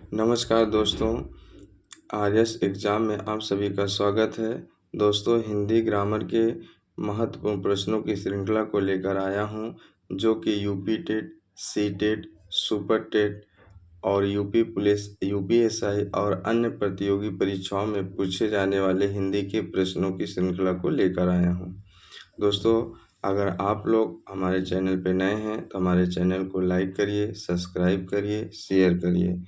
नमस्कार दोस्तों, RS exam में आप सभी का स्वागत है। दोस्तों, हिंदी ग्रामर के महत्वपूर्ण प्रश्नों की श्रृंखला को लेकर आया हूं, जो कि UP TET, C TET, super TET और यूपी पुलिस, यूपीएसआई और अन्य प्रतियोगी परीक्षाओं में पूछे जाने वाले हिंदी के प्रश्नों की श्रृंखला को लेकर आया हूं। दोस्तों, अगर आप लोग हमारे चैनल पर नए हैं तो हमारे चैनल को लाइक करिए, सब्सक्राइब करिए, शेयर करिए,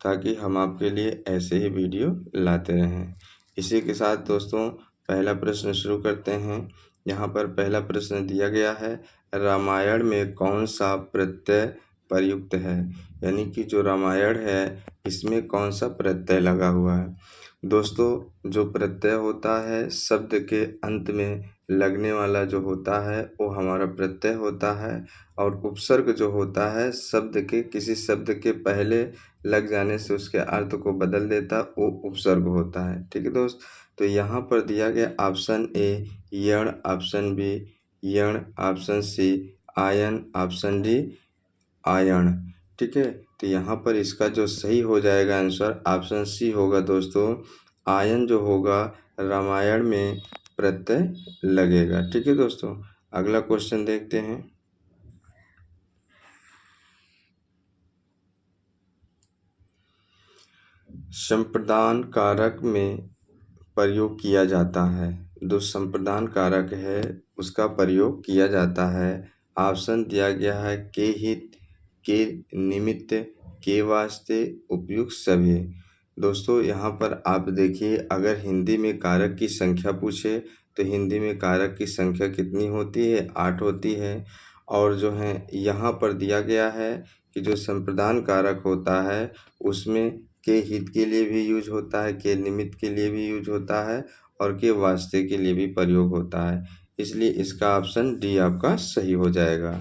ताकि हम आपके लिए ऐसे ही वीडियो लाते रहें। इसी के साथ दोस्तों, पहला प्रश्न शुरू करते हैं। यहाँ पर पहला प्रश्न दिया गया है, रामायण में कौन सा प्रत्यय प्रयुक्त है? यानी कि जो रामायण है इसमें कौन सा प्रत्यय लगा हुआ है? दोस्तों, जो प्रत्यय होता है शब्द के अंत में लगने वाला जो होता है वो हमारा प्रत्यय होता है, और उपसर्ग जो होता है शब्द के किसी शब्द के पहले लग जाने से उसके अर्थ को बदल देता, वो उपसर्ग होता है। ठीक है दोस्त, तो यहाँ पर दिया गया ऑप्शन ए यण, ऑप्शन बी यण, ऑप्शन सी आयन, ऑप्शन डी आयन। ठीक है, तो यहाँ पर इसका जो सही हो जाएगा आंसर ऑप्शन सी होगा दोस्तों। आयन जो होगा रामायण में प्रत्यय लगेगा। ठीक है दोस्तों, अगला क्वेश्चन देखते हैं। संप्रदान कारक में प्रयोग किया जाता है। जो संप्रदान कारक है उसका प्रयोग किया जाता है। ऑप्शन दिया गया है के हित, के निमित्त, के वास्ते, उपयुक्त सभी। दोस्तों, यहाँ पर आप देखिए, अगर हिंदी में कारक की संख्या पूछे तो हिंदी में कारक की संख्या कितनी होती है? 8 होती है। और जो है यहाँ पर दिया गया है कि जो संप्रदान कारक होता है उसमें के हित के लिए भी यूज होता है, के निमित्त के लिए भी यूज होता है और के वास्ते के लिए भी प्रयोग होता है। इसलिए इसका ऑप्शन डी आपका सही हो जाएगा।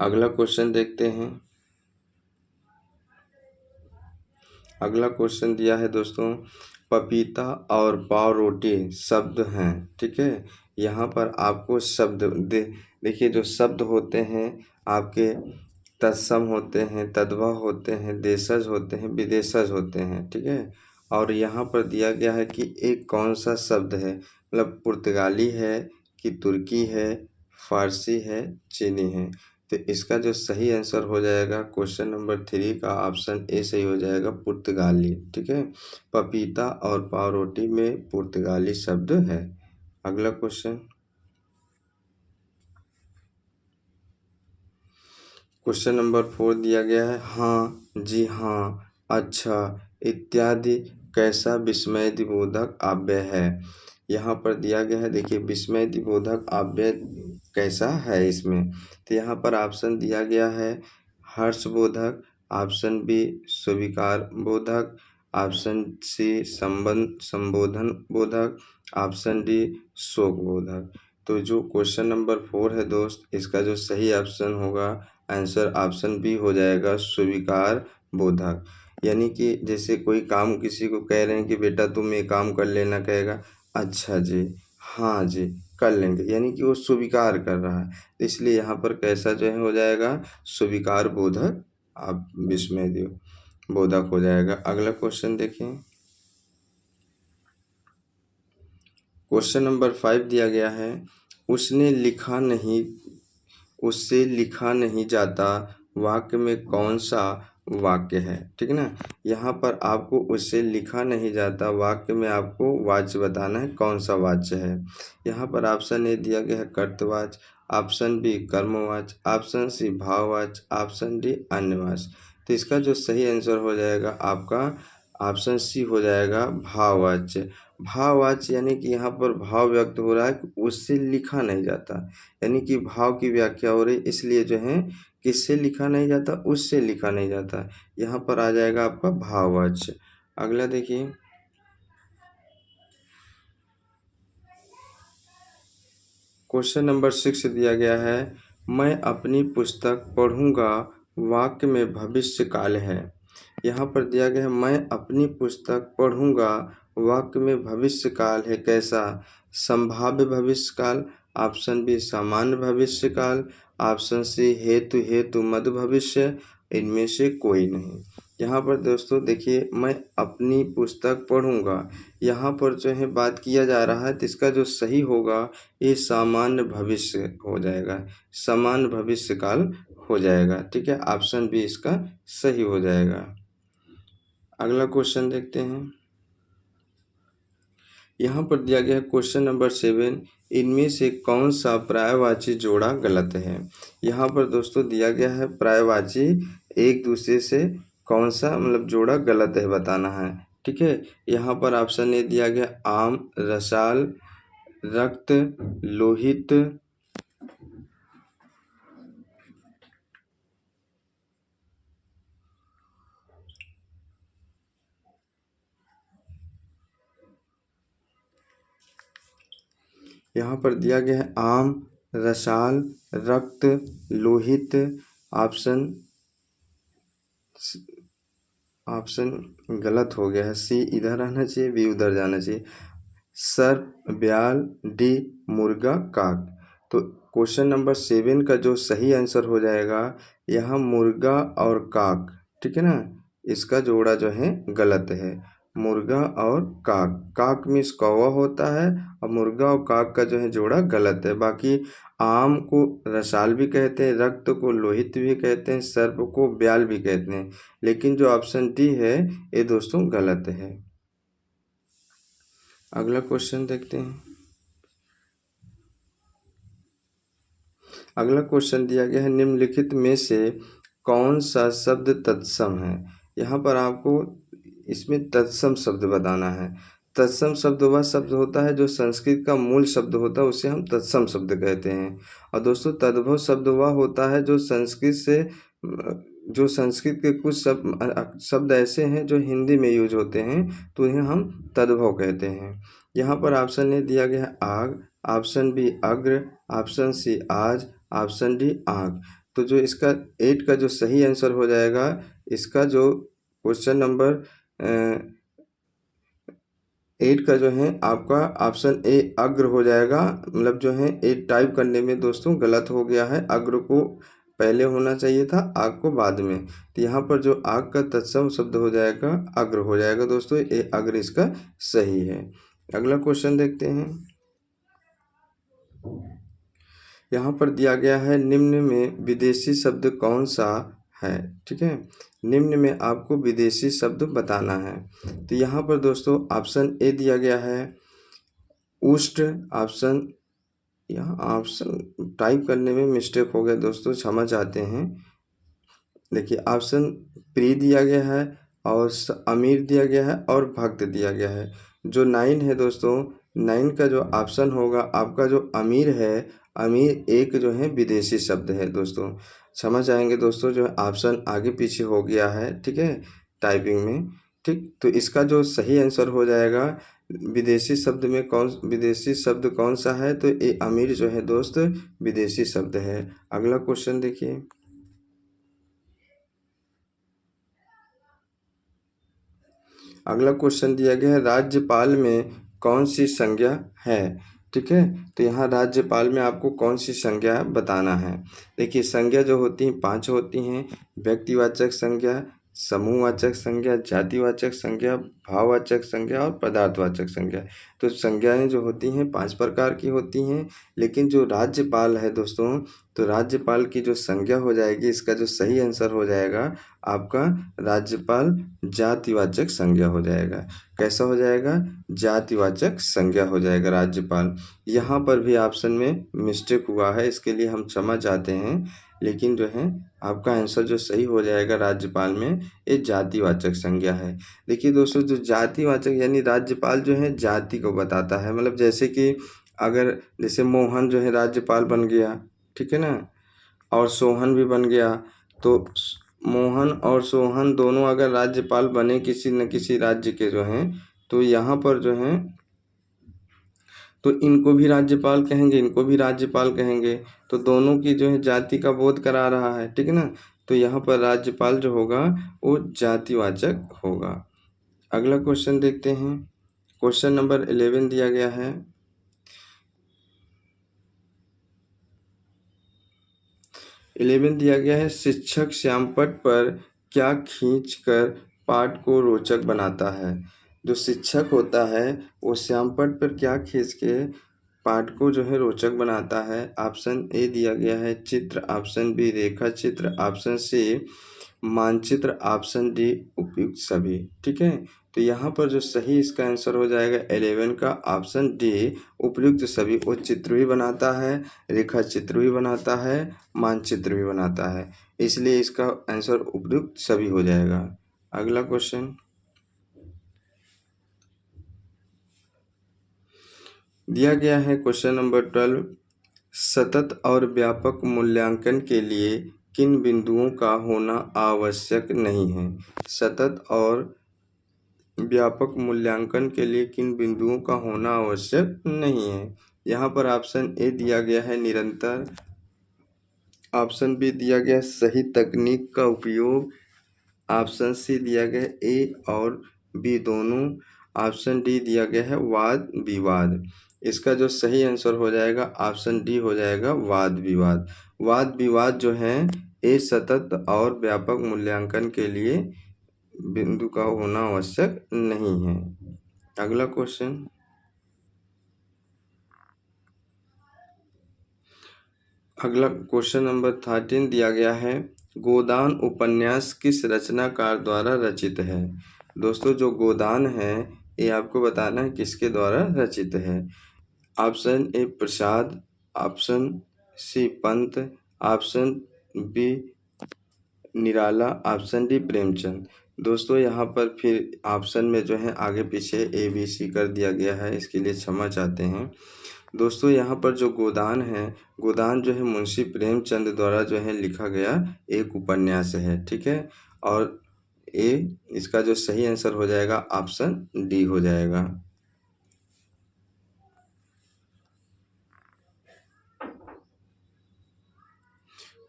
अगला क्वेश्चन देखते हैं। अगला क्वेश्चन दिया है दोस्तों, पपीता और पाव रोटी शब्द हैं। ठीक है, यहाँ पर आपको शब्द देखिए, जो शब्द होते हैं आपके तत्सम होते हैं, तद्भव होते हैं, देशज होते हैं, विदेशज होते हैं। ठीक है, और यहाँ पर दिया गया है कि एक कौन सा शब्द है, मतलब पुर्तगाली है कि तुर्की है, फारसी है, चीनी है। तो इसका जो सही आंसर हो जाएगा क्वेश्चन नंबर 3 का ऑप्शन ए सही हो जाएगा, पुर्तगाली। ठीक है, पपीता और पाव रोटी में पुर्तगाली शब्द है। अगला क्वेश्चन, क्वेश्चन नंबर 4 दिया गया है, हाँ, जी हाँ, अच्छा इत्यादि कैसा विस्मयदिबोधक आव्यय है? यहाँ पर दिया गया है, देखिए विस्मयदिबोधक आव्यय कैसा है इसमें। तो यहाँ पर ऑप्शन दिया गया है हर्षबोधक, ऑप्शन बी स्वीकार बोधक, ऑप्शन सी संबोधन बोधक, ऑप्शन डी शोक बोधक। तो जो क्वेश्चन नंबर 4 है दोस्त, इसका जो सही ऑप्शन होगा आंसर ऑप्शन बी हो जाएगा, स्वीकार बोधक। यानी कि जैसे कोई काम किसी को कह रहे हैं कि बेटा तुम ये काम कर लेना, कहेगा अच्छा जी, हाँ जी, कर लेंगे, यानी कि वो स्वीकार कर रहा है। इसलिए यहाँ पर कैसा जो है हो जाएगा, स्वीकार बोधक, आप विस्मय बोधक हो जाएगा। अगला क्वेश्चन देखें। क्वेश्चन नंबर 5 दिया गया है, उसने लिखा नहीं, उससे लिखा नहीं जाता वाक्य में कौन सा वाक्य है? ठीक है ना, यहाँ पर आपको उससे लिखा नहीं जाता वाक्य में आपको वाच्य बताना है, कौन सा वाच्य है। यहाँ पर ऑप्शन ए दिया गया है कर्तवाच्य, ऑप्शन बी कर्मवाच्य, ऑप्शन सी भाववाच्य, ऑप्शन डी अन्यवाच्य। तो इसका जो सही आंसर हो जाएगा आपका ऑप्शन सी हो जाएगा, भाववाच्य। भाववाच्य यानी कि यहाँ पर भाव व्यक्त हो रहा है कि उससे लिखा नहीं जाता, यानी कि भाव की व्याख्या हो रही, इसलिए जो है किससे लिखा नहीं जाता, उससे लिखा नहीं जाता। यहाँ पर आ जाएगा आपका भाववाच्य। अगला देखिए, क्वेश्चन नंबर 6 दिया गया है, मैं अपनी पुस्तक पढ़ूंगा वाक्य में भविष्य काल है। यहाँ पर दिया गया है, मैं अपनी पुस्तक पढ़ूंगा वाक्य में भविष्य काल है, कैसा? संभाव्य भविष्य काल, ऑप्शन बी सामान्य भविष्य काल, ऑप्शन सी हेतु हेतु मद भविष्य, इनमें से कोई नहीं। यहाँ पर दोस्तों देखिए, मैं अपनी पुस्तक पढ़ूंगा, यहाँ पर जो है बात किया जा रहा है, तो इसका जो सही होगा ये सामान्य भविष्य हो जाएगा, समान भविष्य काल हो जाएगा। ठीक है, ऑप्शन बी इसका सही हो जाएगा। अगला क्वेश्चन देखते हैं। यहाँ पर दिया गया है क्वेश्चन नंबर 7, इनमें से कौन सा पर्यायवाची जोड़ा गलत है। यहाँ पर दोस्तों दिया गया है पर्यायवाची एक दूसरे से कौन सा मतलब जोड़ा गलत है बताना है। ठीक है, यहाँ पर ऑप्शन ए दिया गया आम, रसाल, रक्त, लोहित, यहाँ पर दिया गया है आम, रसाल, रक्त, लोहित। ऑप्शन गलत हो गया है, सी इधर आना चाहिए, बी उधर जाना चाहिए। सर्प, ब्याल, डी मुर्गा, काक। तो क्वेश्चन नंबर 7 का जो सही आंसर हो जाएगा यहाँ मुर्गा और काक। ठीक है ना, इसका जोड़ा जो है गलत है, मुर्गा और काक। काक मीन्स कौवा होता है और मुर्गा और काक का जो है जोड़ा गलत है। बाकी आम को रसाल भी कहते हैं, रक्त को लोहित भी कहते हैं, सर्प को ब्याल भी कहते हैं, लेकिन जो ऑप्शन डी है ये दोस्तों गलत है। अगला क्वेश्चन देखते हैं। अगला क्वेश्चन दिया गया है निम्नलिखित में से कौन सा शब्द तत्सम है। यहाँ पर आपको इसमें तत्सम शब्द बताना है। तत्सम शब्द वह शब्द होता है जो संस्कृत का मूल शब्द होता है, उसे हम तत्सम शब्द कहते हैं। और दोस्तों तद्भव शब्द वह होता है जो संस्कृत के कुछ शब्द ऐसे हैं जो हिंदी में यूज होते हैं, तो इन्हें हम तद्भव कहते हैं। यहाँ पर ऑप्शन ए दिया गया है आग, ऑप्शन बी अग्र, ऑप्शन सी आज, ऑप्शन डी आग। तो जो इसका 8 का जो सही आंसर हो जाएगा, इसका जो क्वेश्चन नंबर 8 का जो है आपका ऑप्शन ए अग्र हो जाएगा। मतलब जो है 8 टाइप करने में दोस्तों गलत हो गया है, अग्र को पहले होना चाहिए था, आग को बाद में। तो यहाँ पर जो आग का तत्सम शब्द हो जाएगा अग्र हो जाएगा दोस्तों, ये अग्र इसका सही है। अगला क्वेश्चन देखते हैं। यहाँ पर दिया गया है निम्न में विदेशी शब्द कौन सा है। ठीक है, निम्न में आपको विदेशी शब्द बताना है। तो यहाँ पर दोस्तों ऑप्शन ए दिया गया है उष्ट, ऑप्शन यहाँ ऑप्शन टाइप करने में मिस्टेक हो गया दोस्तों, क्षमा चाहते हैं। देखिए ऑप्शन प्री दिया गया है और अमीर दिया गया है और भक्त दिया गया है। जो 9 है दोस्तों, 9 का जो ऑप्शन होगा आपका जो अमीर है, अमीर एक जो है विदेशी शब्द है दोस्तों। क्षमा चाहेंगे दोस्तों, जो ऑप्शन आगे पीछे हो गया है, ठीक है, टाइपिंग में। ठीक, तो इसका जो सही आंसर हो जाएगा विदेशी शब्द कौन सा है, तो ये अमीर जो है दोस्त विदेशी शब्द है। अगला क्वेश्चन देखिए। अगला क्वेश्चन दिया गया है राज्यपाल में कौन सी संज्ञा है। ठीक है, तो यहाँ राज्यपाल में आपको कौन सी संज्ञा बताना है। देखिए संज्ञा जो होती हैं 5 होती हैं, व्यक्तिवाचक संज्ञा, समूहवाचक संज्ञा, जातिवाचक संज्ञा, भाववाचक संज्ञा और पदार्थवाचक संज्ञा। तो संज्ञाएं जो होती हैं 5 प्रकार की होती हैं, लेकिन जो राज्यपाल है दोस्तों, तो राज्यपाल की जो संज्ञा हो जाएगी, इसका जो सही आंसर हो जाएगा आपका राज्यपाल जातिवाचक संज्ञा हो जाएगा। कैसा हो जाएगा, जातिवाचक संज्ञा हो जाएगा राज्यपाल। यहाँ पर भी ऑप्शन में मिस्टेक हुआ है, इसके लिए हम क्षमा चाहते हैं, लेकिन जो है आपका आंसर जो सही हो जाएगा राज्यपाल में, ये जातिवाचक संज्ञा है। देखिए दोस्तों, जो जातिवाचक यानी राज्यपाल जो है जाति को बताता है। मतलब जैसे कि अगर जैसे मोहन जो है राज्यपाल बन गया, ठीक है ना, और सोहन भी बन गया, तो मोहन और सोहन दोनों अगर राज्यपाल बने किसी न किसी राज्य के जो हैं, तो यहाँ पर जो हैं तो इनको भी राज्यपाल कहेंगे, इनको भी राज्यपाल कहेंगे, तो दोनों की जो है जाति का बोध करा रहा है। ठीक है ना, तो यहाँ पर राज्यपाल जो होगा वो जातिवाचक होगा। अगला क्वेश्चन देखते हैं। क्वेश्चन नंबर 11 दिया गया है, 11 दिया गया है, शिक्षक श्यामपट्ट पर क्या खींचकर पाठ को रोचक बनाता है। जो शिक्षक होता है वो श्यामपट्ट पर क्या खींच के पाठ को जो है रोचक बनाता है। ऑप्शन ए दिया गया है चित्र, ऑप्शन बी रेखा चित्र, ऑप्शन सी मानचित्र, ऑप्शन डी उपयुक्त सभी। ठीक है, तो यहाँ पर जो सही इसका आंसर हो जाएगा 11 का ऑप्शन डी उपयुक्त सभी। वो चित्र भी बनाता है, रेखा चित्र भी बनाता है, मानचित्र भी बनाता है, इसलिए इसका आंसर उपयुक्त सभी हो जाएगा। अगला क्वेश्चन दिया गया है, क्वेश्चन नंबर 12, सतत और व्यापक मूल्यांकन के लिए किन बिंदुओं का होना आवश्यक नहीं है। सतत और व्यापक मूल्यांकन के लिए किन बिंदुओं का होना आवश्यक नहीं है। यहाँ पर ऑप्शन ए दिया गया है निरंतर, ऑप्शन बी दिया गया सही तकनीक का उपयोग, ऑप्शन सी दिया गया है ए और बी दोनों, ऑप्शन डी दिया गया है वाद विवाद। इसका जो सही आंसर हो जाएगा ऑप्शन डी हो जाएगा वाद विवाद। वाद विवाद जो है ए सतत और व्यापक मूल्यांकन के लिए बिंदु का होना आवश्यक नहीं है। अगला क्वेश्चन नंबर 13 दिया गया है, गोदान उपन्यास किस रचनाकार द्वारा रचित है। दोस्तों जो गोदान है ये आपको बताना है किसके द्वारा रचित है। Option A Prasad, option C Pant, option B Nirala, option D Premchand. दोस्तों यहाँ पर फिर ऑप्शन में जो है आगे पीछे ए बी सी कर दिया गया है, इसके लिए क्षमा चाहते हैं। दोस्तों यहाँ पर जो गोदान है, गोदान जो है मुंशी प्रेमचंद द्वारा जो है लिखा गया एक उपन्यास है। ठीक है, और ए इसका जो सही आंसर हो जाएगा ऑप्शन डी हो जाएगा।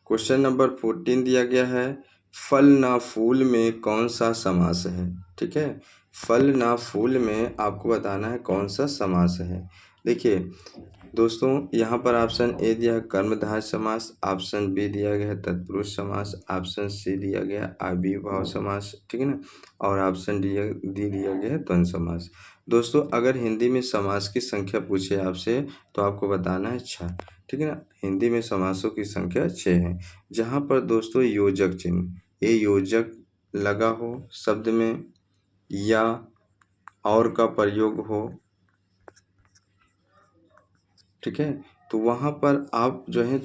क्वेश्चन नंबर 14 दिया गया है, फल ना फूल में कौन सा समास है। ठीक है, फल ना फूल में आपको बताना है कौन सा समास है। देखिए दोस्तों यहाँ पर ऑप्शन ए दिया है कर्मधारय समास, ऑप्शन बी दिया गया है तत्पुरुष समास, ऑप्शन सी दिया गया है अविभाव समास। ठीक है ना, और ऑप्शन डी दिया गया है द्वंद्व समास। दोस्तों अगर हिंदी में समास की संख्या पूछे आपसे तो आपको बताना है 6। ठीक है ना, हिंदी में समासों की संख्या 6 है। जहाँ पर दोस्तों योजक चिन्ह, ये योजक लगा हो शब्द में या और का प्रयोग हो, ठीक है, तो वहाँ पर आप जो है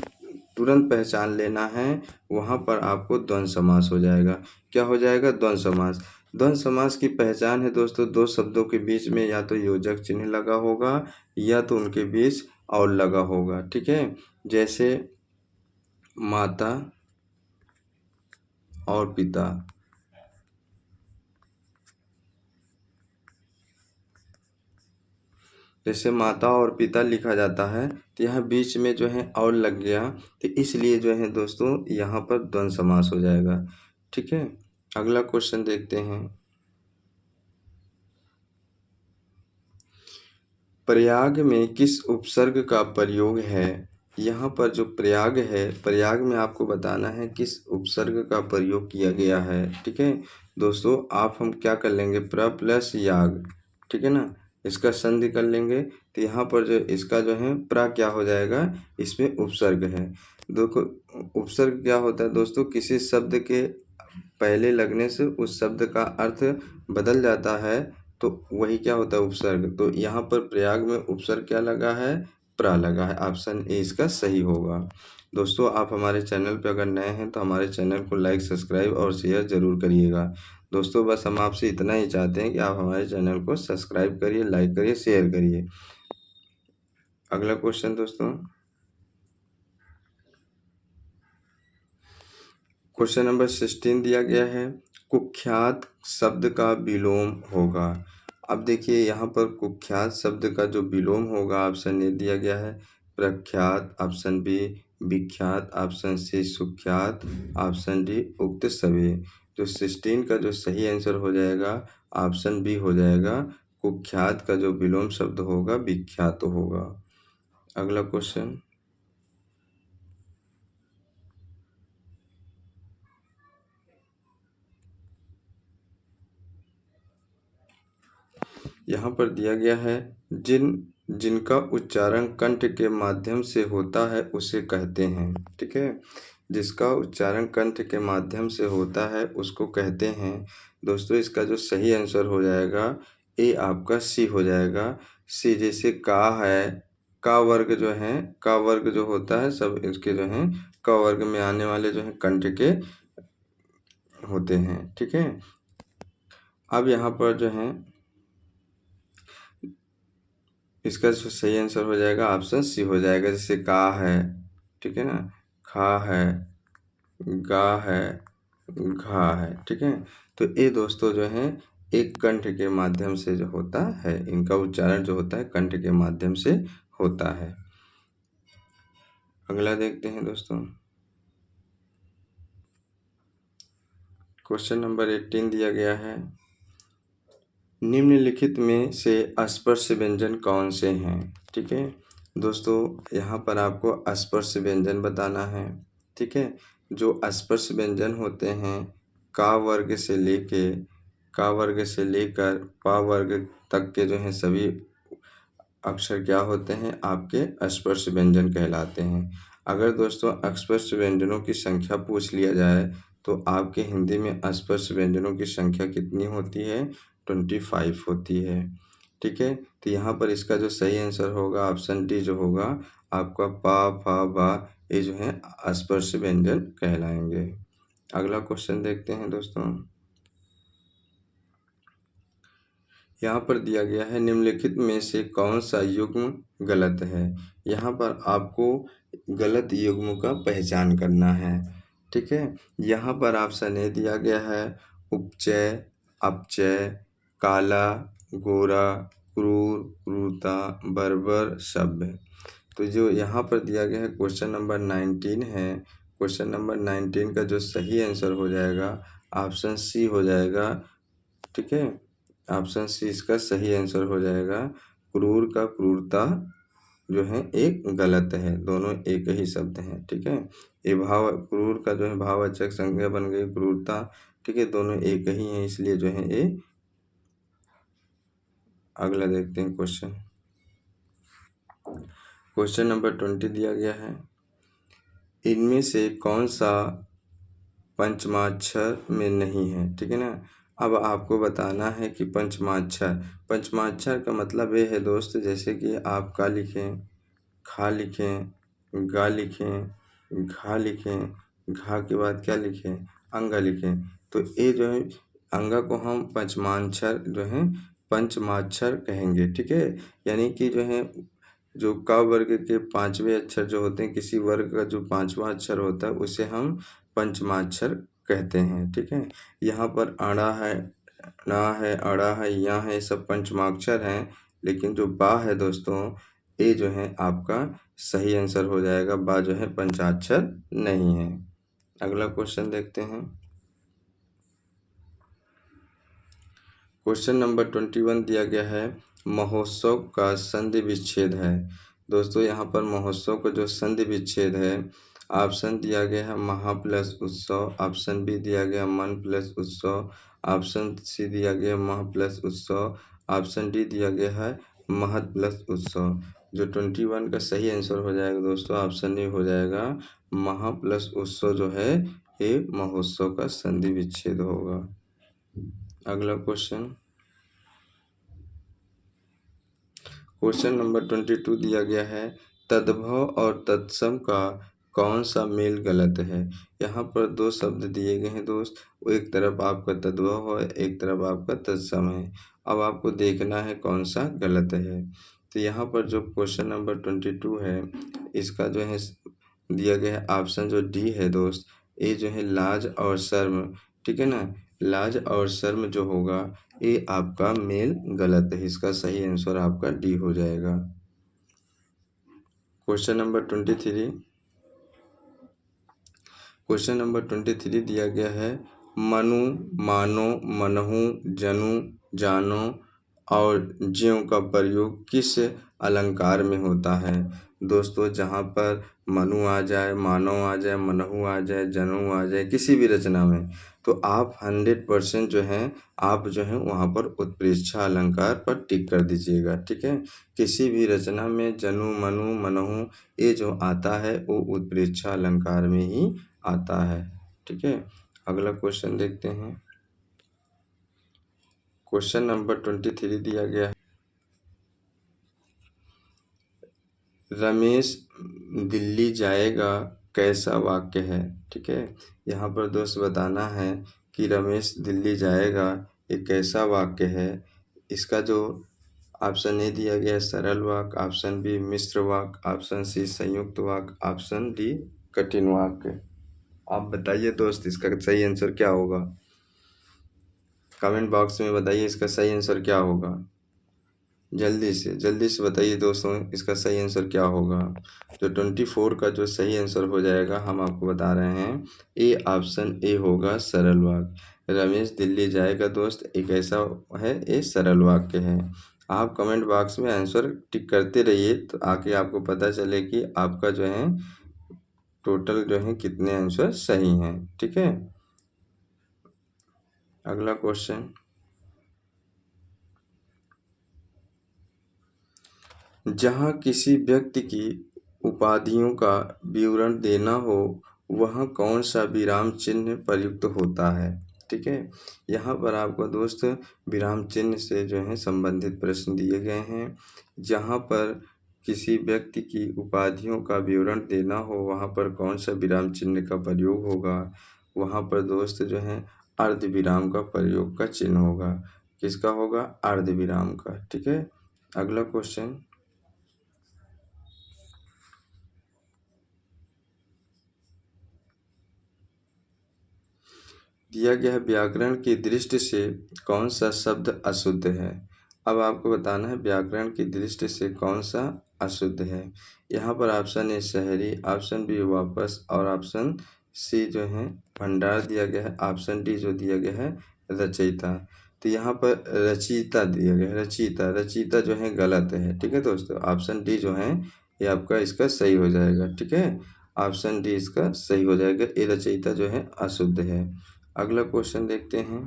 तुरंत पहचान लेना है, वहाँ पर आपको द्वंद्व समास हो जाएगा। क्या हो जाएगा? द्वंद्व समास। द्वंद्व समास की पहचान है दोस्तों, दो शब्दों के बीच में या तो योजक चिन्ह लगा होगा या तो उनके बीच और लगा होगा। ठीक है, जैसे माता और पिता, जैसे माता और पिता लिखा जाता है तो यहाँ बीच में जो है और लग गया, तो इसलिए जो है दोस्तों यहाँ पर द्वंद्व समास हो जाएगा। ठीक है, अगला क्वेश्चन देखते हैं। प्रयाग में किस उपसर्ग का प्रयोग है। यहाँ पर जो प्रयाग है, प्रयाग में आपको बताना है किस उपसर्ग का प्रयोग किया गया है। ठीक है दोस्तों, आप हम क्या कर लेंगे, प्र प्लस याग, ठीक है ना, इसका संधि कर लेंगे तो यहाँ पर जो इसका जो है प्रा क्या हो जाएगा, इसमें उपसर्ग है। देखो उपसर्ग क्या होता है दोस्तों, किसी शब्द के पहले लगने से उस शब्द का अर्थ बदल जाता है, तो वही क्या होता है उपसर्ग। तो यहाँ पर प्रयाग में उपसर्ग क्या लगा है, प्रा लगा है। ऑप्शन ए इसका सही होगा। दोस्तों आप हमारे चैनल पर अगर नए हैं तो हमारे चैनल को लाइक, सब्सक्राइब और शेयर ज़रूर करिएगा। दोस्तों बस हम आपसे इतना ही चाहते हैं कि आप हमारे चैनल को सब्सक्राइब करिए, लाइक करिए, शेयर करिए। अगला क्वेश्चन दोस्तों, क्वेश्चन नंबर 16 दिया गया है, कुख्यात शब्द का विलोम होगा। अब देखिए यहाँ पर कुख्यात शब्द का जो विलोम होगा, ऑप्शन ए दिया गया है प्रख्यात, ऑप्शन बी विख्यात, ऑप्शन सी सुख्यात, ऑप्शन डी उक्त सभी। जो 16 का जो सही आंसर हो जाएगा ऑप्शन बी हो जाएगा, कुख्यात का जो विलोम शब्द होगा विख्यात होगा। अगला क्वेश्चन, यहाँ पर दिया गया है जिनका उच्चारण कंठ के माध्यम से होता है उसे कहते हैं। ठीक है, जिसका उच्चारण कंठ के माध्यम से होता है उसको कहते हैं। दोस्तों इसका जो सही आंसर हो जाएगा ए आपका सी हो जाएगा। सी जैसे का है, का वर्ग जो है, का वर्ग जो होता है सब इसके जो है क वर्ग में आने वाले जो है कंठ के होते हैं। ठीक है, अब यहाँ पर जो है इसका जो सही आंसर हो जाएगा ऑप्शन सी हो जाएगा। जैसे का है, ठीक है ना, खा है, गा है, घा है। ठीक है, तो ये दोस्तों जो है एक कंठ के माध्यम से जो होता है, इनका उच्चारण जो होता है कंठ के माध्यम से होता है। अगला देखते हैं दोस्तों, क्वेश्चन नंबर 18 दिया गया है, निम्नलिखित में से अस्पर्श व्यंजन कौन से हैं। ठीक है दोस्तों, यहाँ पर आपको अस्पर्श व्यंजन बताना है। ठीक है, जो अस्पर्श व्यंजन होते हैं का वर्ग से लेकर पा वर्ग तक के जो हैं सभी अक्षर क्या होते हैं, आपके अस्पर्श व्यंजन कहलाते हैं। अगर दोस्तों अस्पर्श व्यंजनों की संख्या पूछ लिया जाए तो आपके हिंदी में अस्पर्श व्यंजनों की संख्या कितनी होती है, 25 होती है। ठीक है, तो यहाँ पर इसका जो सही आंसर होगा ऑप्शन डी जो होगा आपका पा फा बा, ये जो है अस्पर्श व्यंजन कहलाएंगे। अगला क्वेश्चन देखते हैं दोस्तों, यहाँ पर दिया गया है निम्नलिखित में से कौन सा युग्म गलत है। यहाँ पर आपको गलत युग्म का पहचान करना है। ठीक है, यहाँ पर ऑप्शन ए दिया गया है उपचय, अपचय, काला, गोरा, क्रूर, क्रूरता, बर्बर, सभ्य। तो जो यहाँ पर दिया गया है क्वेश्चन नंबर 19 है, क्वेश्चन नंबर 19 का जो सही आंसर हो जाएगा ऑप्शन सी हो जाएगा। ठीक है, ऑप्शन सी इसका सही आंसर हो जाएगा। क्रूर का क्रूरता जो है एक गलत है, दोनों एक ही शब्द हैं। ठीक है, ये भाव क्रूर का जो है भाववाचक संज्ञा बन गई क्रूरता। ठीक है, दोनों एक ही हैं, इसलिए जो है ये। अगला देखते हैं क्वेश्चन नंबर 20 दिया गया है, इनमें से कौन सा पंचमाक्षर में नहीं है। ठीक है ना, अब आपको बताना है कि पंचमाक्षर का मतलब ये है दोस्त, जैसे कि आप का लिखें, खा लिखें, गा लिखें, घा लिखें, घा के बाद क्या लिखें, अंगा लिखें। तो ये जो है अंगा को हम पंचमाक्षर कहेंगे। ठीक है, यानी कि जो है जो क वर्ग के 5वें अक्षर जो होते हैं, किसी वर्ग का जो 5वां अक्षर होता है उसे हम पंचमाक्षर कहते हैं। ठीक है, यहाँ पर अड़ा है, ना है, अड़ा है, या है, सब पंचमाक्षर हैं। लेकिन जो बा है दोस्तों, ये जो है आपका सही आंसर हो जाएगा। बा जो है पंचाक्षर नहीं है। अगला क्वेश्चन देखते हैं, क्वेश्चन नंबर 21 दिया गया है, महोत्सव का संधि विच्छेद है। दोस्तों यहाँ पर महोत्सव का जो संधि विच्छेद है, ऑप्शन दिया गया है महा प्लस उत्सव, ऑप्शन बी दिया गया मन प्लस उत्सव, ऑप्शन सी दिया गया मह प्लस उत्सव, ऑप्शन डी दिया गया है महत प्लस उत्सव। जो 21 का सही आंसर हो जाएगा दोस्तों ऑप्शन डी हो जाएगा। महा प्लस उत्सव जो है ये महोत्सव का संधि विच्छेद होगा। अगला क्वेश्चन नंबर 22 दिया गया है, तद्भव और तत्सम का कौन सा मेल गलत है। यहाँ पर दो शब्द दिए गए हैं दोस्त, एक तरफ आपका तद्भव है, एक तरफ आपका तत्सम है। अब आपको देखना है कौन सा गलत है। तो यहाँ पर जो क्वेश्चन नंबर 22 है, इसका जो है दिया गया है ऑप्शन जो डी है दोस्त, ये जो है लाज और शर्म। ठीक है ना, लाज और शर्म जो होगा ये आपका मेल गलत है, इसका सही आंसर आपका डी हो जाएगा। क्वेश्चन नंबर 23 दिया गया है, मनु, मानो, मनहु, जनु, जानो और ज्यों का प्रयोग किस अलंकार में होता है। दोस्तों जहाँ पर मनु आ जाए, मानव आ जाए, मनहु आ जाए, जनु आ जाए, किसी भी रचना में, तो आप 100% जो है आप जो है वहाँ पर उत्प्रेक्षा अलंकार पर टिक कर दीजिएगा। ठीक है, किसी भी रचना में जनु, मनु, मनहु ये जो आता है वो उत्प्रेक्षा अलंकार में ही आता है। ठीक है, अगला क्वेश्चन देखते हैं। क्वेश्चन नंबर 23 दिया गया है, रमेश दिल्ली जाएगा कैसा वाक्य है। ठीक है, यहाँ पर दोस्त बताना है कि रमेश दिल्ली जाएगा ये कैसा वाक्य है। इसका जो ऑप्शन ए दिया गया है सरल वाक्य, ऑप्शन बी मिश्र वाक्य, ऑप्शन सी संयुक्त वाक्य, ऑप्शन डी कठिन वाक्य। आप बताइए दोस्त इसका सही आंसर क्या होगा। कमेंट बॉक्स में बताइए इसका सही आंसर क्या होगा। जल्दी से बताइए दोस्तों इसका सही आंसर क्या होगा। जो 24 का जो सही आंसर हो जाएगा हम आपको बता रहे हैं, ए ऑप्शन ए होगा सरल वाक्य। रमेश दिल्ली जाएगा दोस्त एक ऐसा है, ये सरल वाक्य है। आप कमेंट बॉक्स में आंसर टिक करते रहिए तो आके आपको पता चले कि आपका जो है टोटल जो है कितने आंसर सही हैं। ठीक है, अगला क्वेश्चन, जहाँ किसी व्यक्ति की उपाधियों का विवरण देना हो वहाँ कौन सा विराम चिन्ह प्रयुक्त होता है। ठीक है, यहाँ पर आपको दोस्त विराम चिन्ह से जो है संबंधित प्रश्न दिए गए हैं। जहाँ पर किसी व्यक्ति की उपाधियों का विवरण देना हो वहाँ पर कौन सा विराम चिन्ह का प्रयोग होगा। वहाँ पर दोस्त जो है अर्ध विराम का प्रयोग का चिन्ह होगा। किसका होगा, अर्ध विराम का। ठीक है, अगला क्वेश्चन, दिया गया है व्याकरण की दृष्टि से कौन सा शब्द अशुद्ध है। अब आपको बताना है व्याकरण की दृष्टि से कौन सा अशुद्ध है। यहाँ पर ऑप्शन ए शहरी, ऑप्शन बी वापस और ऑप्शन सी जो है भंडार दिया गया है, ऑप्शन डी जो दिया गया है रचयिता। तो यहाँ पर रचयिता दिया गया है, रचयिता जो है गलत है। ठीक है दोस्तों, ऑप्शन डी जो है ये आपका इसका सही हो जाएगा। ठीक है, ऑप्शन डी इसका सही हो जाएगा, ये रचयिता जो है अशुद्ध है। अगला क्वेश्चन देखते हैं,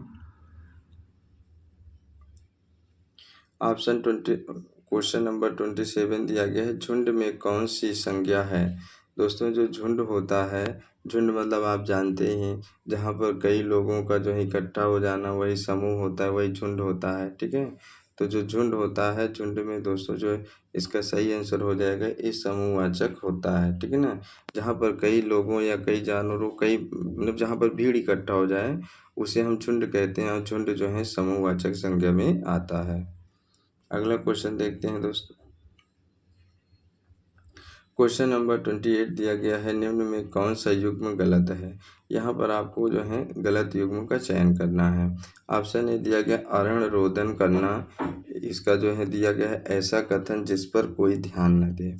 ऑप्शन 20 क्वेश्चन नंबर 27 दिया गया है, झुंड में कौन सी संज्ञा है। दोस्तों जो झुंड होता है, झुंड मतलब आप जानते ही जहाँ पर कई लोगों का जो है इकट्ठा हो जाना वही समूह होता है, वही झुंड होता है। ठीक है, तो जो झुंड होता है, झुंड में दोस्तों जो है इसका सही आंसर हो जाएगा इस समूहवाचक होता है। ठीक है ना, जहाँ पर कई लोगों या कई जानवरों कई मतलब जहाँ पर भीड़ इकट्ठा हो जाए उसे हम झुंड कहते हैं और झुंड जो है समूहवाचक संज्ञा में आता है। अगला क्वेश्चन देखते हैं दोस्तों, क्वेश्चन नंबर 28 दिया गया है, निम्न में कौन सा युग्म गलत है। यहाँ पर आपको जो है गलत युग्म का चयन करना है। ऑप्शन ए दिया गया अरण रोदन करना, इसका जो है दिया गया है ऐसा कथन जिस पर कोई ध्यान न दे।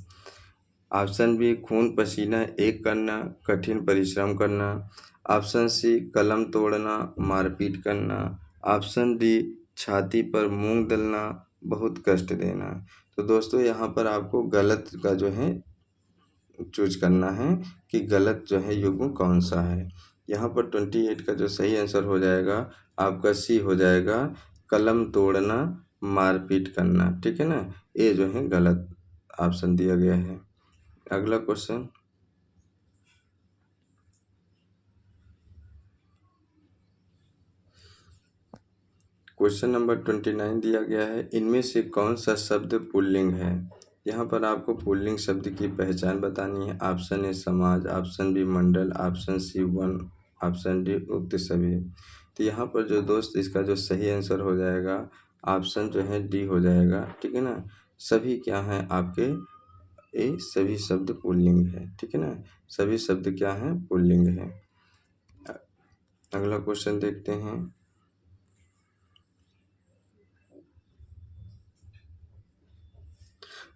ऑप्शन बी खून पसीना एक करना, कठिन परिश्रम करना। ऑप्शन सी कलम तोड़ना, मारपीट करना। ऑप्शन डी छाती पर मूंग दलना, बहुत कष्ट देना। तो दोस्तों यहाँ पर आपको गलत का जो है चूज करना है कि गलत जो है युग्म कौन सा है। यहाँ पर 28 का जो सही आंसर हो जाएगा आपका सी हो जाएगा, कलम तोड़ना, मारपीट करना। ठीक है ना, ये जो है गलत ऑप्शन दिया गया है। अगला क्वेश्चन, क्वेश्चन नंबर 29 दिया गया है, इनमें से कौन सा शब्द पुल्लिंग है। यहाँ पर आपको पुल्लिंग शब्द की पहचान बतानी है। ऑप्शन ए समाज, ऑप्शन बी मंडल, ऑप्शन सी वन, ऑप्शन डी उक्त सभी। तो यहाँ पर जो दोस्त इसका जो सही आंसर हो जाएगा ऑप्शन जो है डी हो जाएगा। ठीक है ना, सभी क्या हैं आपके, ये सभी शब्द पुल्लिंग है। ठीक है ना, सभी शब्द क्या हैं, पुल्लिंग है। अगला क्वेश्चन देखते हैं,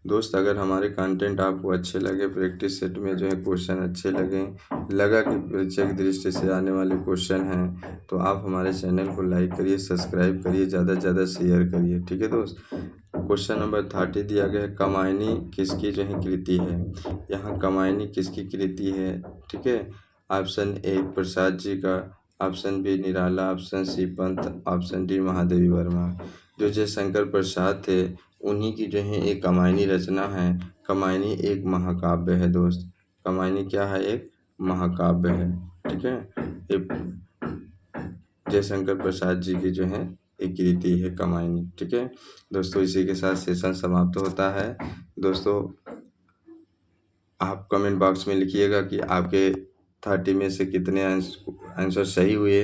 दोस्त अगर हमारे कंटेंट आपको अच्छे लगे, प्रैक्टिस सेट में जो है क्वेश्चन अच्छे लगा कि परीक्षा की दृष्टि से आने वाले क्वेश्चन हैं, तो आप हमारे चैनल को लाइक करिए, सब्सक्राइब करिए, ज़्यादा से ज़्यादा शेयर करिए। ठीक है दोस्त, क्वेश्चन नंबर 30 दिया गया है, कमायनी किसकी जो है कृति है। यहाँ कमायनी किसकी कृति है, ठीक है। ऑप्शन ए प्रसाद जी का, option B Nirala, option C Pant, option D Mahadevi Verma. जो जयशंकर प्रसाद थे उन्हीं की जो है एक कमायनी रचना है। कमायनी एक महाकाव्य है दोस्त, कमायनी क्या है, एक महाकाव्य है, ठीक है। ये जयशंकर प्रसाद जी की जो है एक कृति है कमायनी, ठीक है दोस्तों। इसी के साथ सेशन समाप्त होता है। दोस्तों आप कमेंट बॉक्स में लिखिएगा कि आपके 30 में से कितने आंसर सही हुए।